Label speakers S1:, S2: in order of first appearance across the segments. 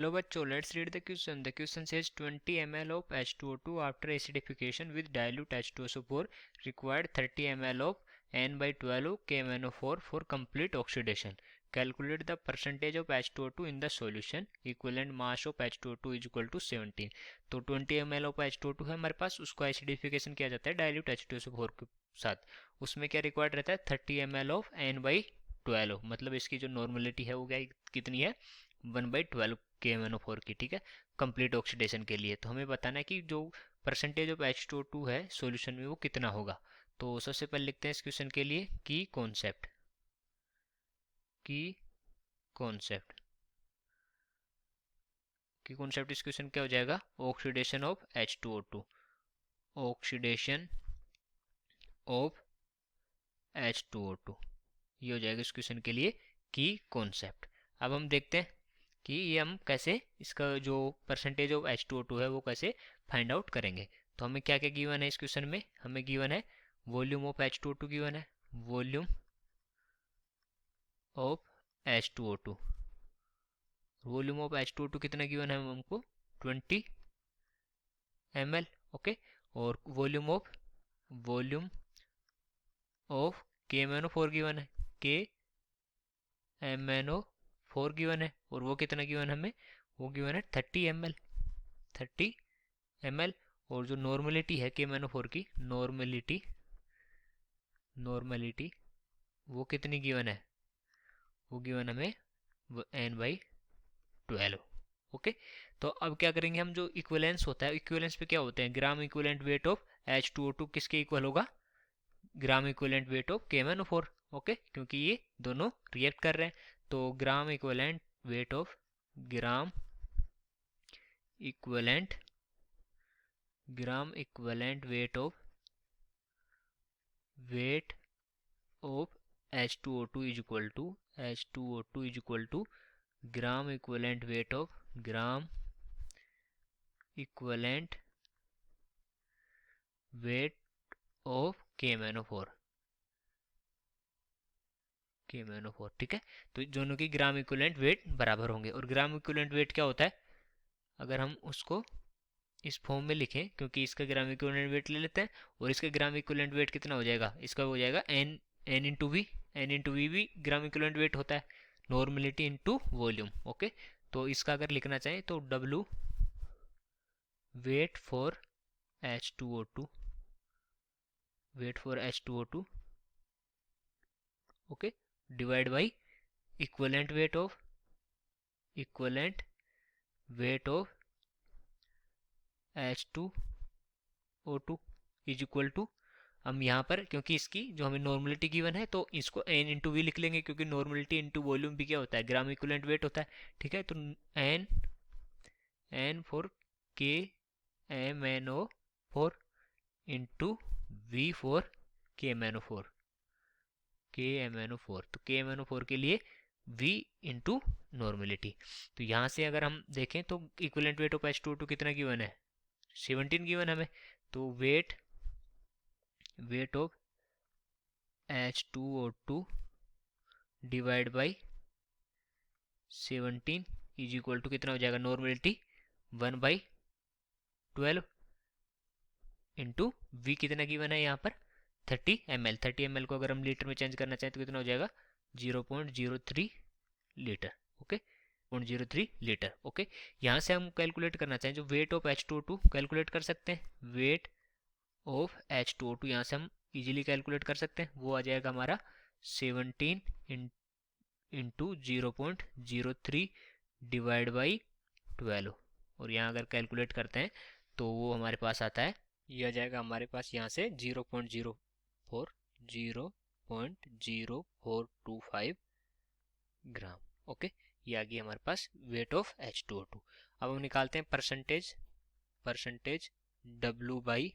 S1: Hello bachcho, let's read the question. The question says 20 ml of H2O2 after acidification with dilute H2SO4 required 30 ml of N by 12 KMnO4 for complete oxidation. Calculate the percentage of H2O2 in the solution. Equivalent mass of H2O2 is equal to 17. तो 20 ml of H2O2 है हमारे पास, उसको acidification किया जाता है dilute H2SO4 के साथ. उसमें क्या रिक्वायर्ड रहता है 30 ml ऑफ N by 12. मतलब इसकी जो नॉर्मलिटी है वो क्या कितनी है 1/12 KMnO4 की. ठीक है, कंप्लीट ऑक्सीडेशन के लिए. तो हमें बताना है कि जो परसेंटेज ऑफ H2O2 है सॉल्यूशन में वो कितना होगा. तो सबसे पहले लिखते हैं इस क्वेश्चन के लिए की कॉन्सेप्ट. की कॉन्सेप्ट इस क्वेश्चन क्या हो जाएगा, oxidation of H2O2. Oxidation of H2O2 ये हो जाएगा इस क्वेश्चन के लिए की कॉन्सेप्ट. अब हम देखते हैं कि ये हम कैसे इसका जो परसेंटेज ऑफ H2O2 है वो कैसे फाइंड आउट करेंगे. तो हमें क्या क्या गिवन है इस क्वेश्चन में, हमें गिवन है वॉल्यूम ऑफ H2O2 गिवन है. Volume of H2O2, volume of H2O2 कितना गिवन है हमको 20 ml. ओके, और वॉल्यूम ऑफ KMnO4 गिवन है, KMnO4 गिवन है, और वो कितना गिवन है हमें, वो गिवन है 30 ml. और जो नॉर्मलिटी है KMnO4 की, नॉर्मलिटी वो कितनी गिवन है, वो गिवन हमें N/12. ओके, तो अब क्या करेंगे हम, जो इक्विवेलेंस होता है, इक्विवेलेंस पे क्या होते हैं, gram equivalent weight of H2O2 किसके इक्वल होगा, gram equivalent weight of KMnO4. Okay, क्योंकि ये दोनों रिएक्ट कर रहे हैं. तो gram equivalent weight of H2O2 is equal to gram equivalent weight of KMnO4. ठीक है, तो दोनों की ग्राम इक्विवेलेंट वेट बराबर होंगे. और ग्राम इक्विवेलेंट वेट क्या होता है, अगर हम उसको इस फॉर्म में लिखें, क्योंकि इसका ग्राम इक्विवेलेंट वेट ले लेते हैं, और इसका ग्राम इक्विवेलेंट वेट कितना हो जाएगा, इसका हो जाएगा N into V. N into V भी ग्राम इक्विवेलेंट वेट होता है, नॉर्मलिटी इंटू वॉल्यूम. ओके, तो इसका अगर लिखना चाहें तो W weight for H2O2, okay, divide by equivalent weight of H2O2 is equal to, हम यहाँ पर क्योंकि इसकी जो हमें नॉर्मलिटी गिवन है तो इसको N इंटू वी लिख लेंगे, क्योंकि नॉर्मलिटी इंटू वॉल्यूम भी क्या होता है, ग्राम इक्विवेलेंट वेट होता है. ठीक है, तो N for KMnO4 into V for KMnO4. तो KMnO4 के लिए V इंटू नॉर्मलिटी. तो यहाँ से अगर हम देखें तो इक्विवेलेंट वेट ऑफ H2O2 कितना गिवन है, 17 गिवन हमें. तो weight of H2O2 divide by 17 is equal to कितना हो जाएगा, नॉर्मलिटी 1/12 इंटू वी कितना गिवन है यहाँ पर 30 ml. 30 ml को अगर हम लीटर में चेंज करना चाहें तो कितना हो जाएगा 0.03 लीटर. Okay, 0.03 litre. ओके, यहाँ से हम कैलकुलेट करना चाहें जो वेट ऑफ H2O2 कैलकुलेट कर सकते हैं. वेट ऑफ H2O2 यहाँ से हम इजीली कैलकुलेट कर सकते हैं, वो आ जाएगा हमारा 17 इंटू 0.03 डिवाइड बाई 12. और यहाँ अगर कैलकुलेट करते हैं तो वो हमारे पास आता है, ये आ जाएगा हमारे पास यहाँ से 0.0425 ग्राम. ओके, ये आ गई हमारे पास वेट ऑफ H2O2. अब हम निकालते हैं percentage W by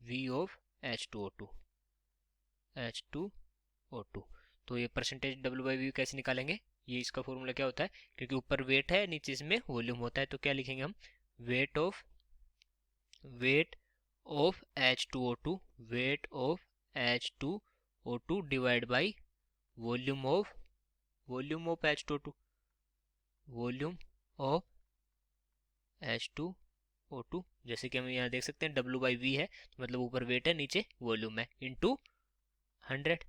S1: V of H2O2. तो ये परसेंटेज W बाई V कैसे निकालेंगे, ये इसका फॉर्मूला क्या होता है, क्योंकि ऊपर वेट है नीचे इसमें वॉल्यूम होता है, तो क्या लिखेंगे हम, wait of H2O2 divide by volume of H2O2. H2O2, जैसे कि हम यहाँ देख सकते हैं W/V है, तो मतलब ऊपर वेट है नीचे वॉल्यूम है, इंटू 100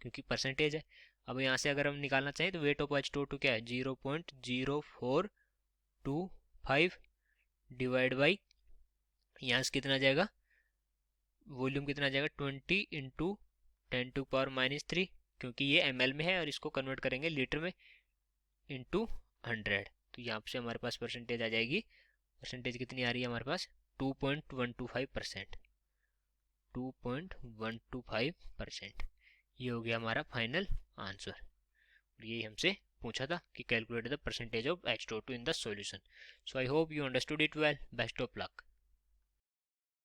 S1: क्योंकि परसेंटेज है। अब यहाँ से अगर हम निकालना चाहें तो वेट ऑफ H2O2 क्या है 0.0425 डिवाइड बाई यहाँ से कितना जाएगा, वॉल्यूम कितना जाएगा 20 इंटू 10⁻³ क्योंकि ये ml में है और इसको कन्वर्ट करेंगे लीटर में, इंटू 100। तो यहाँ से हमारे पास परसेंटेज आ जाएगी, परसेंटेज कितनी आ रही है हमारे पास 2.125%, 2.125%। ये हो गया हमारा फाइनल आंसर। यही हमसे पूछा था कि calculate the percentage of H2O2 in the solution. So I hope you understood it well. Best of luck.